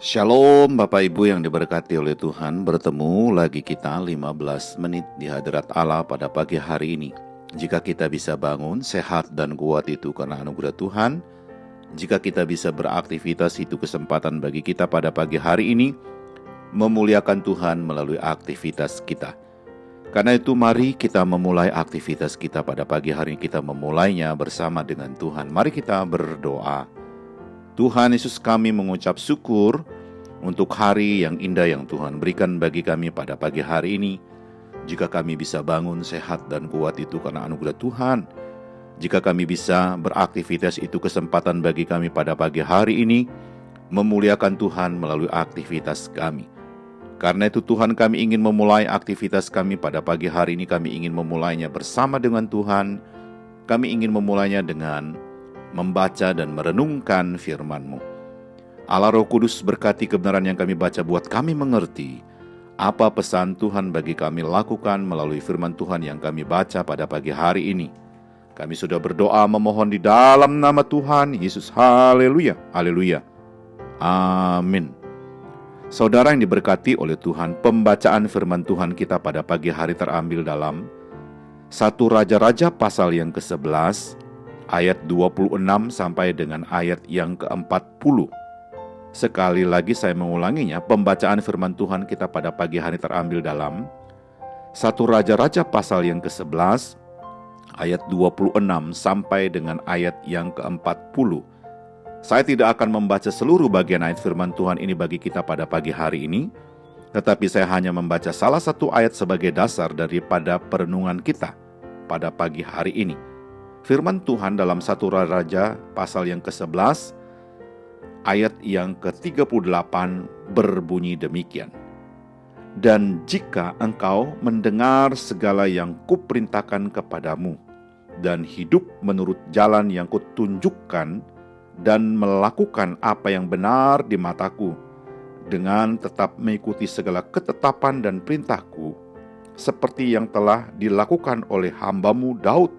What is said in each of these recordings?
Shalom Bapak Ibu yang diberkati oleh Tuhan. Bertemu lagi kita 15 menit di hadirat Allah pada pagi hari ini. Jika kita bisa bangun sehat dan kuat itu karena anugerah Tuhan. Jika kita bisa beraktivitas itu kesempatan bagi kita pada pagi hari ini, memuliakan Tuhan melalui aktivitas kita. Karena itu mari kita memulai aktivitas kita pada pagi hari ini. Kita memulainya bersama dengan Tuhan. Mari kita berdoa. Tuhan Yesus, kami mengucap syukur untuk hari yang indah yang Tuhan berikan bagi kami pada pagi hari ini. Jika kami bisa bangun sehat dan kuat itu karena anugerah Tuhan. Jika kami bisa beraktivitas itu kesempatan bagi kami pada pagi hari ini, memuliakan Tuhan melalui aktivitas kami. Karena itu Tuhan, kami ingin memulai aktivitas kami pada pagi hari ini. Kami ingin memulainya bersama dengan Tuhan. Kami ingin memulainya dengan membaca dan merenungkan firman-Mu. Allah Roh Kudus, berkati kebenaran yang kami baca buat kami mengerti apa pesan Tuhan bagi kami lakukan melalui firman Tuhan yang kami baca pada pagi hari ini. Kami sudah berdoa memohon di dalam nama Tuhan Yesus. Haleluya, haleluya, amin. Saudara yang diberkati oleh Tuhan, pembacaan firman Tuhan kita pada pagi hari terambil dalam 1 Raja-Raja pasal yang ke-11 ayat 26 sampai dengan ayat yang ke-40. Sekali lagi saya mengulanginya, pembacaan firman Tuhan kita pada pagi hari terambil dalam 1 Raja-Raja pasal yang ke-11 ayat 26 sampai dengan ayat yang ke-40. Saya tidak akan membaca seluruh bagian ayat firman Tuhan ini bagi kita pada pagi hari ini, tetapi saya hanya membaca salah satu ayat sebagai dasar daripada perenungan kita pada pagi hari ini. Firman Tuhan dalam 1 Raja pasal yang ke-11 ayat yang ke-38 berbunyi demikian. Dan jika engkau mendengar segala yang kuperintahkan kepadamu dan hidup menurut jalan yang kutunjukkan dan melakukan apa yang benar di mataku dengan tetap mengikuti segala ketetapan dan perintahku seperti yang telah dilakukan oleh hambamu Daud,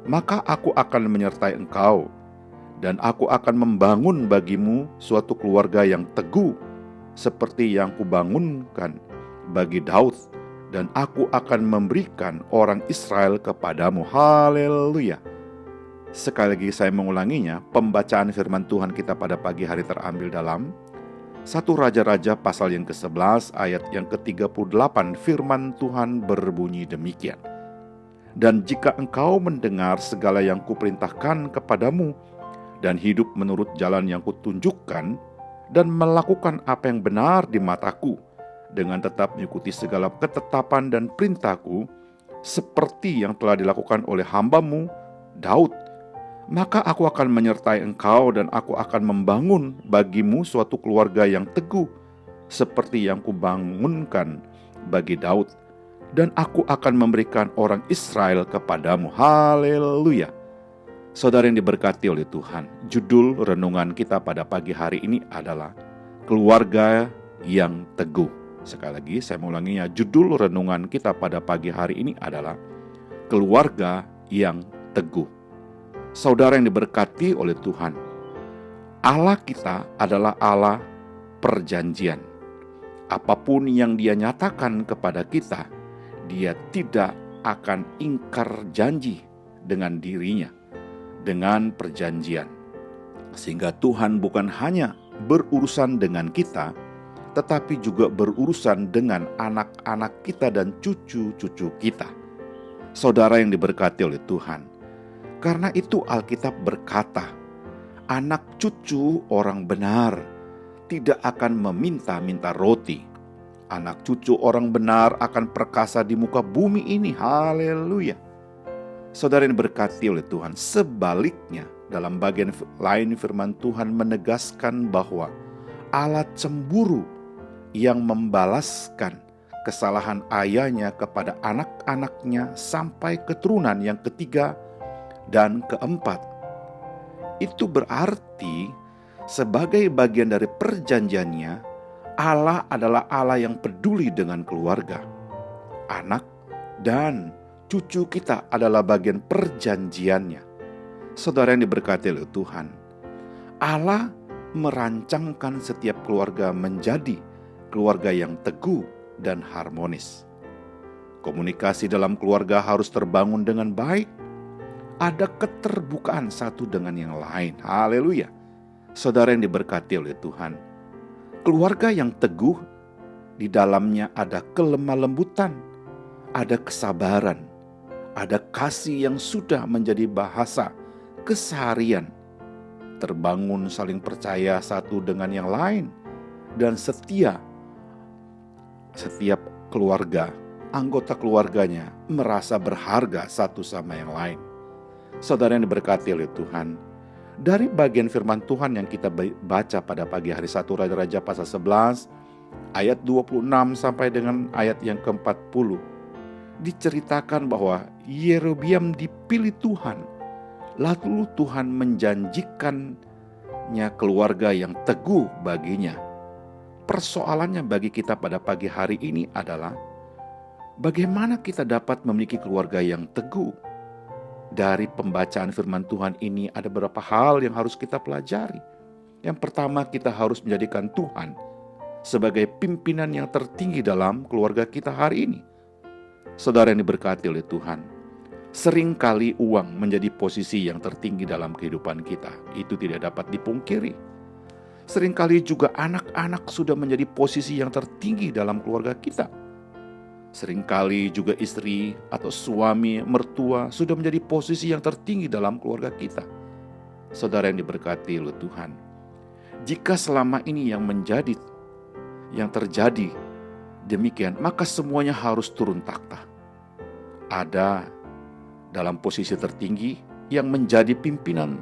maka aku akan menyertai engkau, dan aku akan membangun bagimu suatu keluarga yang teguh, seperti yang kubangunkan bagi Daud, dan aku akan memberikan orang Israel kepadamu. Haleluya. Sekali lagi saya mengulanginya, pembacaan firman Tuhan kita pada pagi hari terambil dalam 1 Raja-Raja pasal yang ke-11 ayat yang ke-38. Firman Tuhan berbunyi demikian. Dan jika engkau mendengar segala yang kuperintahkan kepadamu dan hidup menurut jalan yang kutunjukkan dan melakukan apa yang benar di mataku dengan tetap mengikuti segala ketetapan dan perintahku seperti yang telah dilakukan oleh hambamu Daud, maka aku akan menyertai engkau dan aku akan membangun bagimu suatu keluarga yang teguh seperti yang kubangunkan bagi Daud, dan aku akan memberikan orang Israel kepadamu. Haleluya. Saudara yang diberkati oleh Tuhan, judul renungan kita pada pagi hari ini adalah keluarga yang teguh. Sekali lagi saya mengulanginya, judul renungan kita pada pagi hari ini adalah keluarga yang teguh. Saudara yang diberkati oleh Tuhan, Allah kita adalah Allah perjanjian. Apapun yang Dia nyatakan kepada kita, Dia tidak akan ingkar janji dengan dirinya, dengan perjanjian. Sehingga Tuhan bukan hanya berurusan dengan kita, tetapi juga berurusan dengan anak-anak kita dan cucu-cucu kita. Saudara yang diberkati oleh Tuhan, karena itu Alkitab berkata, anak cucu orang benar tidak akan meminta-minta roti. Anak cucu orang benar akan perkasa di muka bumi ini. Haleluya. Saudara yang diberkati oleh Tuhan, sebaliknya dalam bagian lain firman Tuhan menegaskan bahwa Allah cemburu yang membalaskan kesalahan ayahnya kepada anak-anaknya sampai keturunan yang ketiga dan keempat. Itu berarti sebagai bagian dari perjanjiannya, Allah adalah Allah yang peduli dengan keluarga. Anak dan cucu kita adalah bagian perjanjiannya. Saudara yang diberkati oleh Tuhan, Allah merancangkan setiap keluarga menjadi keluarga yang teguh dan harmonis. Komunikasi dalam keluarga harus terbangun dengan baik. Ada keterbukaan satu dengan yang lain. Haleluya. Saudara yang diberkati oleh Tuhan, keluarga yang teguh, di dalamnya ada kelemah lembutan, ada kesabaran, ada kasih yang sudah menjadi bahasa keseharian, terbangun saling percaya satu dengan yang lain, dan setia. Setiap keluarga, anggota keluarganya merasa berharga satu sama yang lain. Saudara yang diberkati oleh Tuhan, dari bagian firman Tuhan yang kita baca pada pagi hari 1 Raja-Raja pasal 11 ayat 26 sampai dengan ayat yang ke-40, diceritakan bahwa Yerobeam dipilih Tuhan, lalu Tuhan menjanjikannya keluarga yang teguh baginya. Persoalannya bagi kita pada pagi hari ini adalah bagaimana kita dapat memiliki keluarga yang teguh. Dari pembacaan firman Tuhan ini ada beberapa hal yang harus kita pelajari. Yang pertama, kita harus menjadikan Tuhan sebagai pimpinan yang tertinggi dalam keluarga kita hari ini. Saudara yang diberkati oleh Tuhan, seringkali uang menjadi posisi yang tertinggi dalam kehidupan kita. Itu tidak dapat dipungkiri. Seringkali juga anak-anak sudah menjadi posisi yang tertinggi dalam keluarga kita. Seringkali juga istri atau suami, mertua sudah menjadi posisi yang tertinggi dalam keluarga kita. Saudara yang diberkati oleh Tuhan, jika selama ini yang terjadi demikian, maka semuanya harus turun takhta. Ada dalam posisi tertinggi yang menjadi pimpinan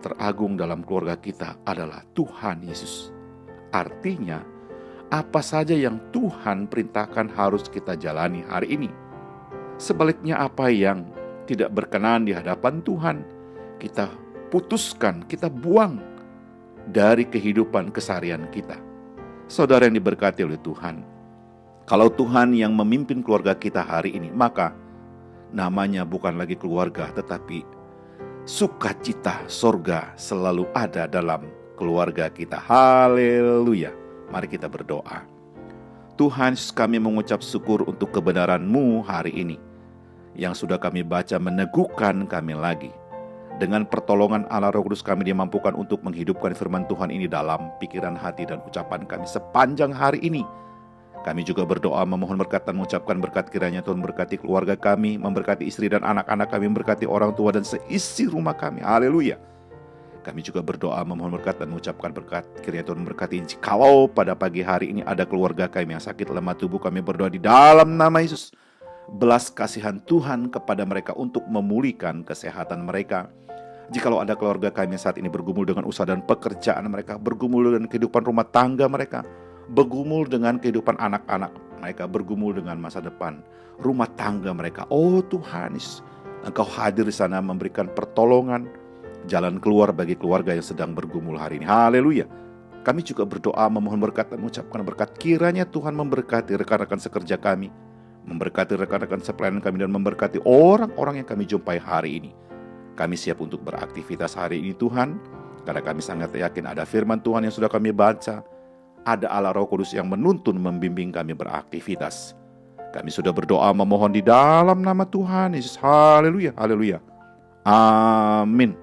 teragung dalam keluarga kita adalah Tuhan Yesus. Artinya, apa saja yang Tuhan perintahkan harus kita jalani hari ini. Sebaliknya apa yang tidak berkenan di hadapan Tuhan, kita putuskan, kita buang dari kehidupan keseharian kita. Saudara yang diberkati oleh Tuhan, kalau Tuhan yang memimpin keluarga kita hari ini, maka namanya bukan lagi keluarga, tetapi sukacita sorga selalu ada dalam keluarga kita. Haleluya. Mari kita berdoa. Tuhan, kami mengucap syukur untuk kebenaran-Mu hari ini, yang sudah kami baca meneguhkan kami lagi. Dengan pertolongan Allah Roh Kudus kami dimampukan untuk menghidupkan firman Tuhan ini dalam pikiran, hati, dan ucapan kami sepanjang hari ini. Kami juga berdoa memohon berkat dan mengucapkan berkat, kiranya Tuhan memberkati keluarga kami, memberkati istri dan anak-anak kami, memberkati orang tua dan seisi rumah kami. Haleluya. Kami juga berdoa memohon berkat dan mengucapkan berkat, kiranya Tuhan memberkati. Jikalau pada pagi hari ini ada keluarga kami yang sakit lemah tubuh, kami berdoa di dalam nama Yesus, belas kasihan Tuhan kepada mereka untuk memulihkan kesehatan mereka. Jikalau ada keluarga kami yang saat ini bergumul dengan usaha dan pekerjaan mereka, bergumul dengan kehidupan rumah tangga mereka, bergumul dengan kehidupan anak-anak mereka, bergumul dengan masa depan rumah tangga mereka. Oh Tuhan, Engkau hadir di sana memberikan pertolongan, jalan keluar bagi keluarga yang sedang bergumul hari ini. Haleluya. Kami juga berdoa memohon berkat dan mengucapkan berkat, kiranya Tuhan memberkati rekan-rekan sekerja kami, memberkati rekan-rekan sepelayanan kami, dan memberkati orang-orang yang kami jumpai hari ini. Kami siap untuk beraktivitas hari ini Tuhan, karena kami sangat yakin ada firman Tuhan yang sudah kami baca, ada Allah Roh Kudus yang menuntun membimbing kami beraktivitas. Kami sudah berdoa memohon di dalam nama Tuhan Yesus. Haleluya, haleluya. Amin.